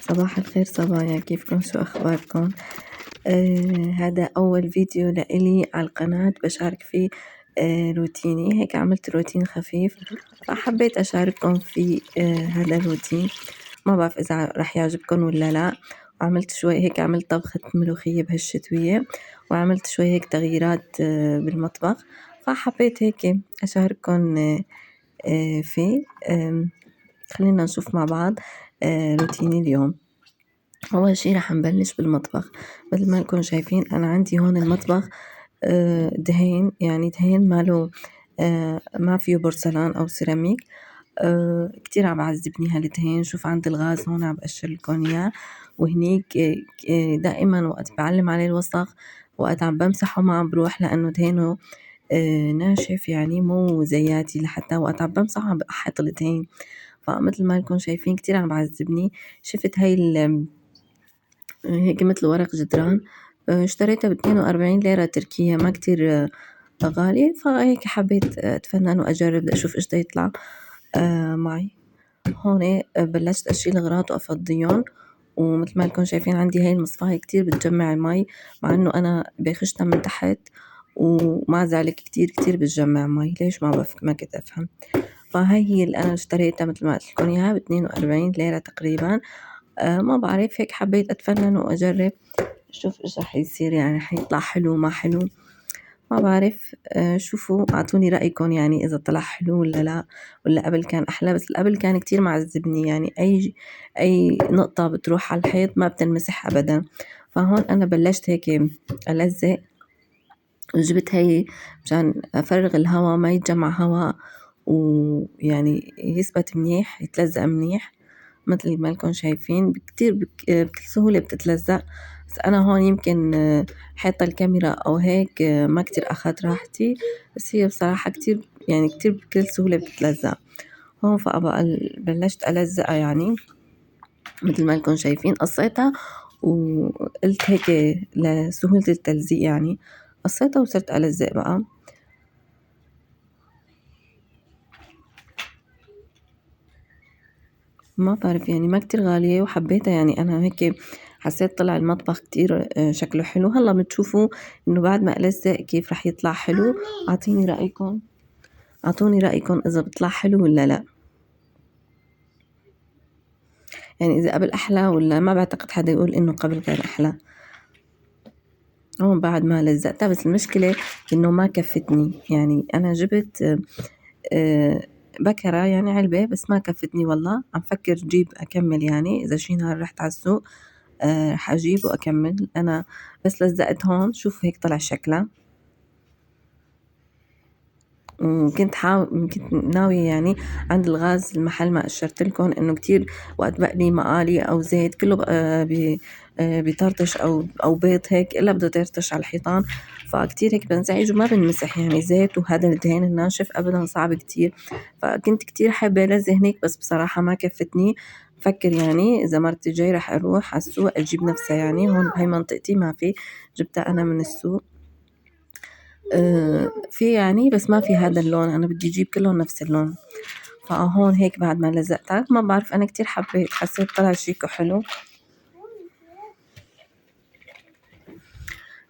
صباح الخير صبايا، كيفكن؟ شو أخباركن؟ هذا أول فيديو لإلي على القناة بشارك فيه روتيني، هيك عملت روتين خفيف فحبيت أشارككم في هذا الروتين. ما بعرف إذا رح يعجبكن ولا لا. وعملت شوي هيك، عملت طبخة ملوخية بهالشتوية، وعملت شوي هيك تغييرات بالمطبخ، فحبيت هيك أشارككن فيه. خلينا نشوف مع بعض روتيني اليوم. أول شي رح نبلش بالمطبخ. مثل ما انكم شايفين أنا عندي هون المطبخ دهين، يعني دهين ماله ما فيه بورسلان أو سيراميك. كتير عم بعذبني هالدهين. شوف عند الغاز هون عم بقشر لكم إياه، وهنيك دائما وقت بعلم عليه الوسخ، وقت عم بمسحه ما عم بروح لأنه دهينه ناشف، يعني مو زياتي، لحتى وقت عم بمسحه عم بقحط الدهين. فمثل ما انكم شايفين كتير عم بعذبني. شفت هاي هيك مثل ورق جدران، اشتريتها ب42 ليرة تركية، ما كتير غالي، فهيك حبيت أتفنن وأجرب لأشوف إيش دا يطلع معي. هون بلشت أشيل أغراض وأفضيهم، ومثل ما انكم شايفين عندي هاي المصفاية كتير بتجمع المي، مع إنه أنا باخشتها من تحت، ومع ذلك كتير بتجمع مي. ليش؟ ما كنت أفهم. فهاي هي اللي أنا اشتريتها مثل ما قلت لكم إياها ب42 ليرة تقريبا. ما بعرف، هيك حبيت أتفنن وأجرب شوف إيش رح يصير، يعني حيطلع حلو ما حلو ما بعرف. شوفوا أعطوني رأيكم، يعني إذا طلع حلو ولا لا، ولا قبل كان أحلى. بس قبل كان كتير معذبني، يعني أي نقطة بتروح على الحيط ما بتنمسح أبدا. فهون أنا بلشت هيك ألزق، وجبت هاي مشان أفرغ الهواء، ما يتجمع هواء، ويعني يثبت منيح، يتلزق منيح مثل ما لكم شايفين. بكل سهولة بتتلزق. بس أنا هون يمكن حاطة الكاميرا أو هيك ما كتير أخذت راحتي، بس هي بصراحة كتير، يعني كتير بكل سهولة بتتلزق. هون فأبقى بلشت ألزقها، يعني مثل ما لكم شايفين قصيتها، وقلت هيك لسهولة التلزيق، يعني قصيتها وصرت ألزق بقى. ما بعرف، يعني ما كتير غالية وحبيتها، يعني أنا هيك حسيت طلع المطبخ كتير شكله حلو. هلا بتشوفوا إنه بعد ما ألزق كيف رح يطلع حلو. أعطوني رأيكم إذا بيطلع حلو ولا لا، يعني إذا قبل أحلى ولا ما. بعتقد حدا يقول إنه قبل كان أحلى. هون بعد ما لزقتها، بس المشكلة إنه ما كفتني، يعني أنا جبت بكرة، يعني علبة، بس ما كفتني والله. عم فكر جيب أكمل، يعني إذا شي نهار رحت على السوق رح أجيب وأكمل. أنا بس لزقت هون، شوف هيك طلع شكلها. كنت ناوية، يعني عند الغاز المحل ما قشرت لكم إنه كتير وقت بقلي مقالي أو زيت كله بيطرطش، أو بيض هيك إلا بده يطرطش على الحيطان، فكتير هيك بنزعج وما بنمسح، يعني زيت وهذا الدهين الناشف أبدا صعب كتير. فكنت كتير حابة ألزق هنيك، بس بصراحة ما كفتني. فكر يعني إذا مرتي جاي رح أروح على السوق أجيب نفسها، يعني هون بهي منطقتي ما في، جبتها أنا من السوق. في يعني، بس ما في هذا اللون، أنا بدي أجيب كلهم نفس اللون. فهون هيك بعد ما لزقتها، ما بعرف، أنا كتير حبيت، حسيت طلع شيك وحلو.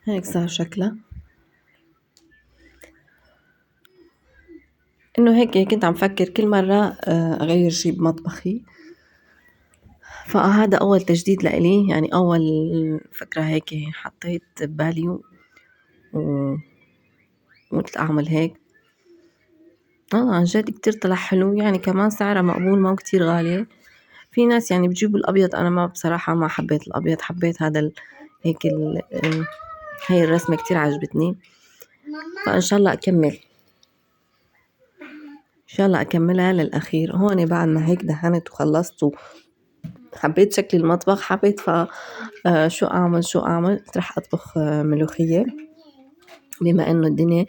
هيك صار شكلها. إنه هيك كنت عم فكر كل مرة أغير شي بمطبخي، فهذا أول تجديد لإلي، يعني أول فكرة هيك حطيت ببالي وقلت أعمل هيك. عن جد كتير طلع حلو، يعني كمان سعرها مقبول، ما كتير غالي. في ناس يعني بتجيبوا الأبيض، أنا ما بصراحة ما حبيت الأبيض، حبيت هذا هيك هاي الرسمة كتير عجبتني. فإن شاء الله أكمل، إن شاء الله أكملها للأخير. هون بعد ما هيك دهنت وخلصت وحبيت شكل المطبخ، حبيت شو أعمل قلت رح أطبخ ملوخية، بما إنه الدنيا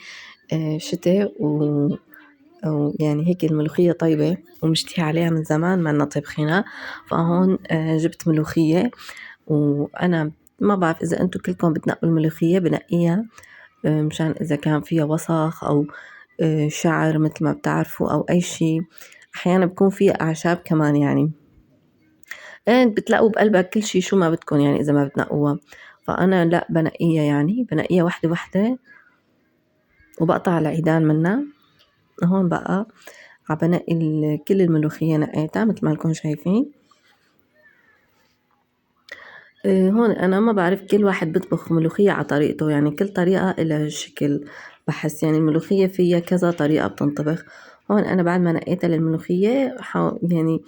شتاء ويعني هيك الملوخية طيبة ومشتهي عليها من زمان ما إننا طبخينها. فهون جبت ملوخية، وأنا ما بعرف إذا أنتو كلكم بتنقوا الملوخية، بنقيها مشان إذا كان فيها وسخ أو شعر مثل ما بتعرفوا، أو أي شي. أحيانا بكون فيها أعشاب كمان، يعني بتلاقوا بقلبها كل شي شو ما بدكن يعني إذا ما بتنقوها. فأنا لأ بنقيها يعني بنقيها وحدة وحدة وبقطع العيدان منها. هون بقى عبنقي كل الملوخية نقيتها متل ما لكم شايفين. هون أنا ما بعرف كل واحد بيطبخ ملوخية على طريقته يعني كل طريقة إلها شكل. بحس يعني الملوخية فيها كذا طريقة بتنطبخ. هون أنا بعد ما نقيتها للملوخية يعني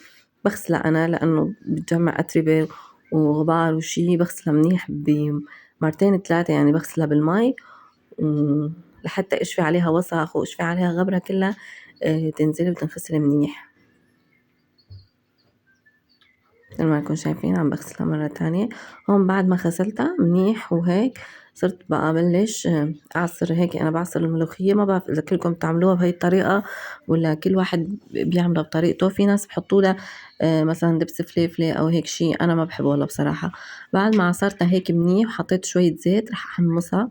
بغسلها أنا لأنه بتجمع أتربة وغبار وشي بغسلها منيح بمرتين 3 يعني بغسلها بالمي لحتى اشفي عليها وسخ واشفي عليها غبرة كلها تنزل وتنغسل منيح. مثل ما انكم شايفين عم بغسلها مرة تانية. هون بعد ما غسلتها منيح وهيك صرت بقى بلش أعصر. هيك أنا بعصر الملوخية. ما بعرف إذا كلكم بتعملوها بهي الطريقة ولا كل واحد بيعملها بطريقته. في ناس بحطوا لها مثلا دبس فليفلة أو هيك شي. أنا ما بحب والله بصراحة. بعد ما عصرتها هيك منيح وحطيت شوية زيت رح أحمصها.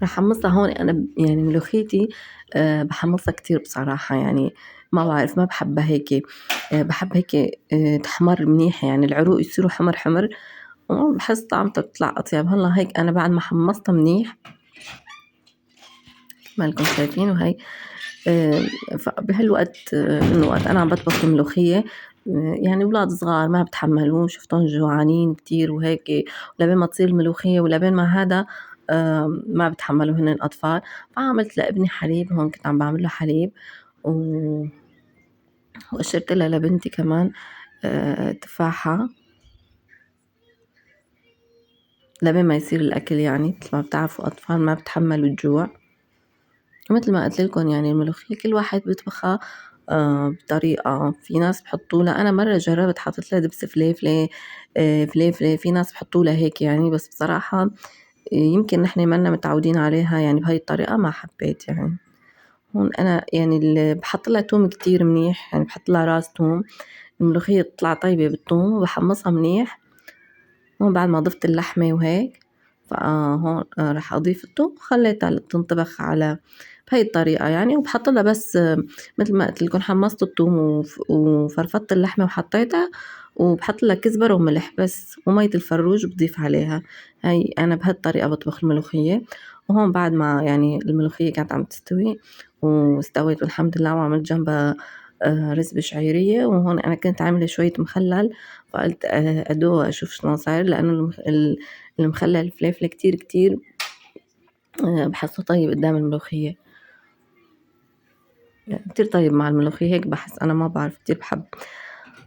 رح أحمصها هون. أنا يعني ملوخيتي بحمصها كتير بصراحة يعني ما بعرف ما بحبها هيك. بحب هيك تحمر منيح يعني العروق يصيروا حمر حمر بحس طعمتها بتطلع أطيب. هلا هيك أنا بعد ما حمصتها منيح ما لكم شايفين وهي فبهالوقت إنه وقت أنا عم بطبخ الملوخية يعني أولاد صغار ما بتحملوا شفتهم جوعانين كتير وهيك ولبين ما تصير الملوخية ولبين ما هذا ما بتحملوا هن الأطفال. فعملت لابني حليب. هون كنت عم بعمل له حليب وقشرت لها لبنتي كمان تفاحة لبين ما يصير الأكل يعني مثل ما بتعرفوا أطفال ما بتحملوا الجوع. ومثل ما قلت لكم يعني الملوخية كل واحد بيطبخها بطريقة. في ناس بحطوا لها أنا مرة جربت حطيت لها دبس فليفلة فليفلة. في ناس بحطوا لها هيك يعني بس بصراحة يمكن نحن منا متعودين عليها يعني بهاي الطريقة ما حبيت يعني. هون أنا يعني اللي بحط لها توم كتير منيح يعني بحط لها راس توم. الملوخية تطلع طيبة بالثوم وبحمصها منيح. هون بعد ما ضفت اللحمة وهيك فهون رح أضيف الثوم وخليتها تنطبخ على بهي الطريقة يعني. وبحط لها بس مثل ما قلت لكم حمصت الثوم وفرفطت اللحمة وحطيتها وبحط لها كزبرة وملح بس ومية الفروج بضيف عليها. هاي أنا بهالطريقة بطبخ الملوخية. وهون بعد ما يعني الملوخية كانت عم تستوي واستويت والحمد لله وعملت جنبها رز بشعيرية. وهون أنا كنت عاملة شوية مخلل فقلت أدوق أشوف شلون صاير لأنه المخلل الفليفلة كتير كتير بحسه طيب قدام الملوخية يعني كتير طيب مع الملوخية هيك بحس. أنا ما بعرف كتير بحب.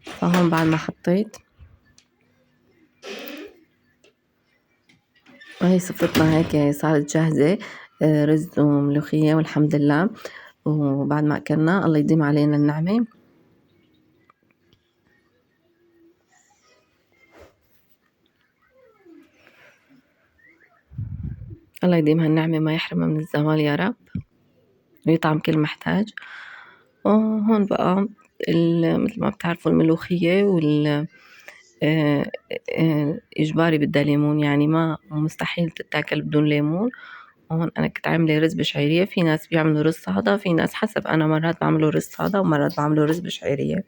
فهون بعد ما حطيت وهي سفرتنا هيك صارت جاهزة رز وملوخية والحمد لله. وبعد ما أكلنا الله يديم علينا النعمة. الله يديمها النعمة ما يحرمها من الزوال يا رب ويطعم كل محتاج. وهون بقى مثل ما بتعرفوا الملوخية إجباري بدها ليمون يعني ما مستحيل تتاكل بدون ليمون. وهون أنا كنت عاملة رز بشعيرية. في ناس بيعملوا رز صعدة في ناس حسب. أنا مرات بعمله رز صعدة ومرات بعمله رز بشعيرية.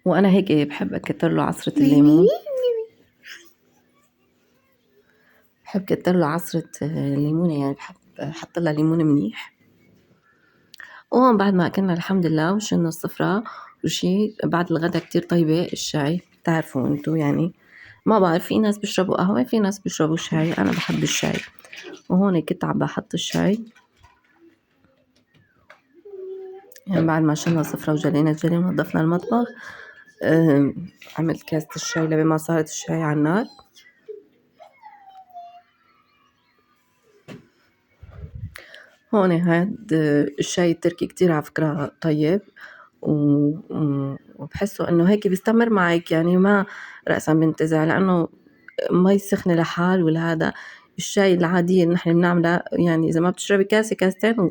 وأنا هيك بحب أكتر له عصرة الليمون. بحب كتر له عصرة ليمونة يعني بحب أحط لها ليمون منيح. وهون بعد ما أكلنا الحمد لله وشلنا الصفرة وشي بعد الغدا كتير طيبة الشاي. بتعرفوا انتو يعني ما بعرف في ناس بيشربوا قهوة في ناس بيشربوا شاي. أنا بحب الشاي. وهون كنت عم بحط الشاي يعني بعد ما شلنا الصفرة وجلينا الجلي ونظفنا المطبخ عملت كاسة الشاي لبين ما صارت الشاي على النار. هون هاد الشاي التركي كتير على فكرة طيب وبحسه انه هيك بيستمر معك يعني ما رأسا بنتزع لأنه مي سخنة لحال ولا هذا. الشاي العادية اللي نحن بنعملها يعني إذا ما بتشربي كاسة كاستين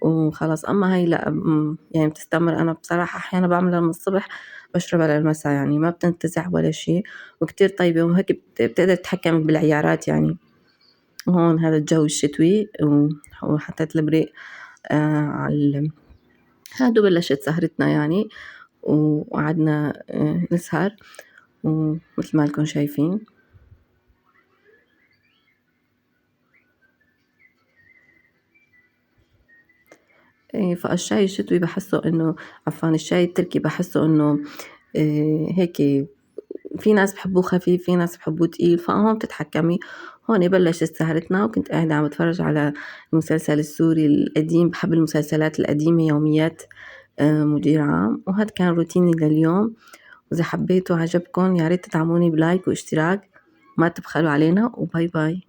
وخلاص. أما هاي لا يعني بتستمر. أنا بصراحة أحيانا بعملها من الصبح بشربها للمسا يعني ما بتنتزع ولا شي، وكتير طيبة، وهيك بتقدر تتحكم بالعيارات يعني. وهون هذا الجو الشتوي وحطيت البريق على هادو بلشت سهرتنا يعني، وقعدنا نسهر ومثل ما لكم شايفين. فالشاي الشتوي بحسه انه، عفوا الشاي التركي بحسه انه هيك في ناس بحبوه خفيف، في ناس بحبوه تقيل، فهون بتتحكمي. هون بلشت سهرتنا، وكنت قاعدة عم بتفرج على المسلسل السوري القديم، بحب المسلسلات القديمة، يوميات مدير عام. وهذا كان روتيني لليوم، وإذا حبيتوا عجبكم يا ريت تدعموني بلايك واشتراك، ما تبخلوا علينا، وباي باي.